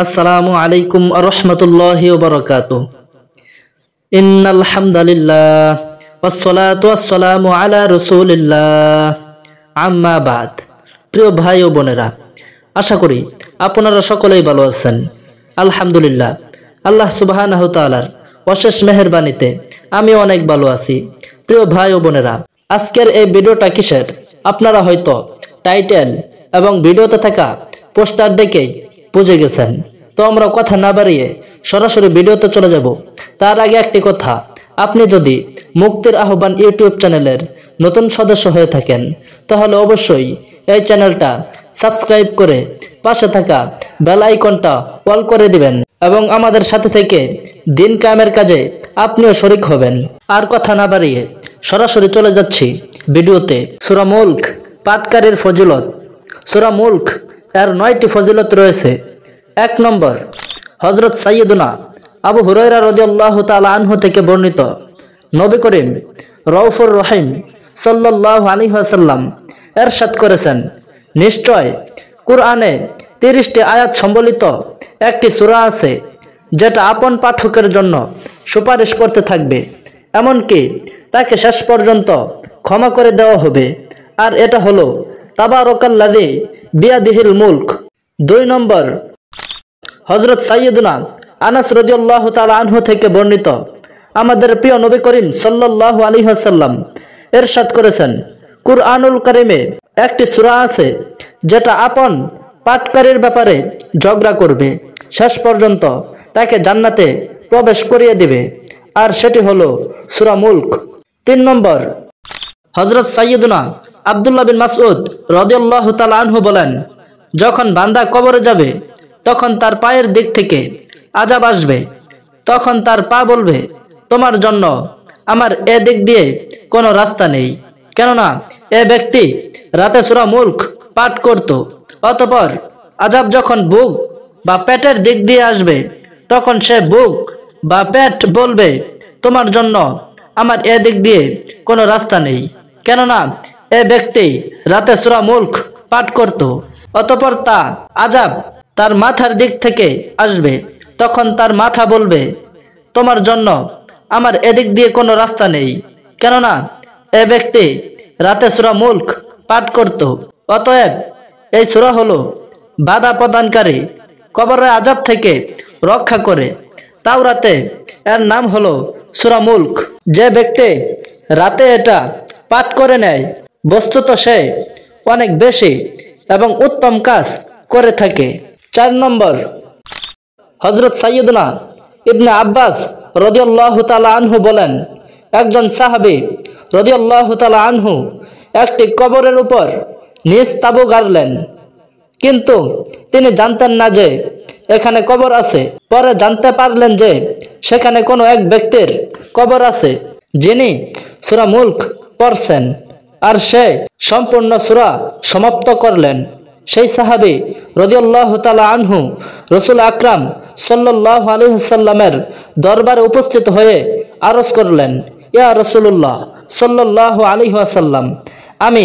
আসসালামু আলাইকুম আরহামতুল্লাহি ওয়া বারাকাতুহু। ইন্নাল হামদালিল্লাহ ওয়াসসালাতু ওয়াসসালামু আলা রাসূলিল্লাহ, আম্মা বাদ। প্রিয় ভাই ও বোনেরা, আশা করি আপনারা সকলেই ভালো আছেন। আলহামদুলিল্লাহ, আল্লাহ সুবহানাহু তাআলার অশেষ মেহেরবানিতে আমি অনেক ভালো আছি। প্রিয় ভাই ও বোনেরা, আজকের এই ভিডিওটা কিসের আপনারা হয়তো টাইটেল এবং ভিডিওতে থাকা পোস্টার দেখেই বুঝে গেছেন। তো আমরা কথা না বাড়িয়ে সরাসরি ভিডিওতে চলে যাব। তার আগে একটি কথা, আপনি যদি মুক্তির আহ্বান ইউটিউব চ্যানেলের নতুন সদস্য হয়ে থাকেন তাহলে অবশ্যই এই চ্যানেলটা সাবস্ক্রাইব করে পাশে থাকা বেল আইকনটা অল করে দিবেন এবং আমাদের সাথে থেকে দিন কায়েমের কাজে আপনিও শরীক হবেন। আর কথা না বাড়িয়ে সরাসরি চলে যাচ্ছি ভিডিওতে। সূরা মুলক পাঠকারীর ফজিলত। সূরা মুলক এর 9টি ফজিলত রয়েছে। 1 নম্বর, হযরত সাইয়্যিদুনা আবু হুরায়রা রাদিয়াল্লাহু তাআলা আনহু থেকে বর্ণিত, নবী করিম রউফুর রহিম সাল্লাল্লাহু আলাইহি ওয়াসাল্লাম ইরশাদ করেছেন, নিশ্চয় কুরআনে 30টি আয়াত সম্বলিত একটি সূরা আছে যেটা আপন পাঠকের জন্য সুপারিশ করতে থাকবে, এমনকি তাকে শেষ পর্যন্ত ক্ষমা করে দেওয়া হবে। আর এটা হলো তাবারাকাল্লাযী বিয়াদিহিল মুলক। 2 নম্বর, হযরত সাইয়্যিদুনা আনাস রাদিয়াল্লাহু তাআলা আনহু থেকে বর্ণিত, আমাদের প্রিয় নবী করিম সাল্লাল্লাহু আলাইহি ওয়াসাল্লাম ইরশাদ করেছেন, কুরআনুল কারীমে একটি সূরা আছে যেটা আপন পাঠকারীর ব্যাপারে ঝগড়া করবে, শেষ পর্যন্ত তাকে জান্নাতে প্রবেশ করিয়ে দিবে, আর সেটি হলো সূরা মুলক। 3 নম্বর, হযরত সাইয়্যিদুনা আব্দুল্লাহ বিন মাসউদ রাদিয়াল্লাহু তাআলা আনহু বলেন, যখন বান্দা কবরে যাবে তখন তার পায়ের দিক থেকে আযাব আসবে। তখন তার পা বলবে, তোমার জন্য আমার এ দিক দিয়ে কোনো রাস্তা নেই, কেননা এ ব্যক্তি রাতে সূরা মুলক পাঠ করত। অতঃপর আযাব যখন বুক বা পেটের দিক দিয়ে আসবে তখন সে বুক বা পেট বলবে, তোমার জন্য আমার এ দিক দিয়ে কোনো রাস্তা নেই, কেননা এ ব্যক্তি রাতে সূরা মুলক পাঠ করত। অতঃপর তা আযাব তার মাথার দিক থেকে আসবে, তখন তার মাথা বলবে, তোমার জন্য আমার এদিক দিয়ে কোনো রাস্তা নেই, কেননা এ ব্যক্তি রাতে সূরা মুলক পাঠ করত। অতএব এই সূরা হলো বাধা প্রদানকারী, কবরের আযাব থেকে রক্ষা করে। তাওরাতে এর নাম হলো সূরা মুলক। যে ব্যক্তি রাতে এটা পাঠ করে নেয় বস্তুত সে অনেক বেশি এবং উত্তম কাজ করে থাকে। 4 নম্বর, হযরত সাইয়্যিদুনা ইবনে আব্বাস রাদিয়াল্লাহু তাআলা আনহু বলেন, একজন সাহাবী রাদিয়াল্লাহু তাআলা আনহু একটি কবরের উপর নিজ তাবু গাড়লেন, কিন্তু তিনি জানতেন না যে এখানে কবর আছে। পরে জানতে পারলেন যে সেখানে কোনো এক ব্যক্তির কবর আছে যিনি সূরা মুলক পড়ছেন, আর সে সম্পূর্ণ সূরা সমাপ্ত করলেন। সেই সাহাবী রাদিয়াল্লাহু তাআলা আনহু রাসূল আকরাম সাল্লাল্লাহু আলাইহি ওয়াসাল্লামের দরবারে উপস্থিত হয়ে আরজ করলেন, ইয়া রাসূলুল্লাহ সাল্লাল্লাহু আলাইহি ওয়াসাল্লাম, আমি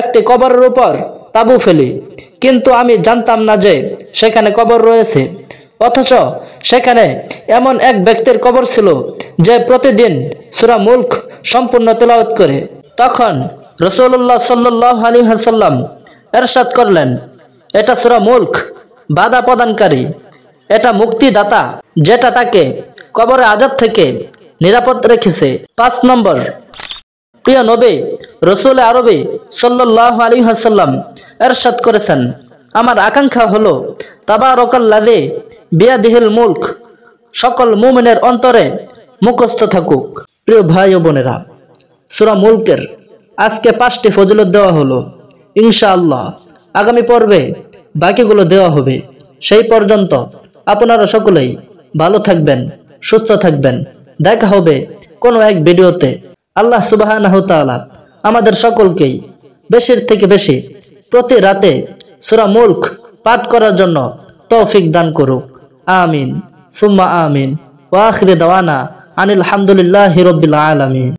একটি কবরের উপর তাবু ফেলি, কিন্তু আমি জানতাম না যে সেখানে কবর রয়েছে, অথচ সেখানে এমন এক ব্যক্তির কবর ছিল যে প্রতিদিন সূরা মুলক সম্পূর্ণ তেলাওয়াত করে। তখন রাসূলুল্লাহ সাল্লাল্লাহু আলাইহি ওয়াসাল্লাম ইরশাদ করলেন, এটা সূরা মুলক বাধা প্রদানকারী, এটা মুক্তিদাতা যেটা তাকে কবরের আযাব থেকে নিরাপদ রেখেছে। 5 নম্বর, প্রিয় নবী রাসূল আরবি সাল্লাল্লাহু আলাইহি ওয়াসাল্লাম ইরশাদ করেছেন, আমার আকাঙ্ক্ষা হলো তাবারাকাল্লাযী বিয়াদিহিল মুলক সকল মুমিনের অন্তরে মুখস্থ থাকুক। প্রিয় ভাই ও বোনেরা, সূরা মুলকের আজকে 5টি ফজিলত দেওয়া হলো। ইনশাআল্লাহ আগামী পর্বে বাকিগুলো দেওয়া হবে। সেই পর্যন্ত আপনারা সকলেই ভালো থাকবেন, সুস্থ থাকবেন। দেখা হবে কোনো এক ভিডিওতে। আল্লাহ সুবহানাহু তাআলা আমাদের সকলকেই বেশির থেকে বেশি প্রতি রাতে সূরা মুলক পাঠ করার জন্য তৌফিক দান করুক। আমিন সুম্মা আমিন। ওয়া আখিরু দাওয়ানা আনিল হামদুলিল্লাহি রাব্বিল আলামিন।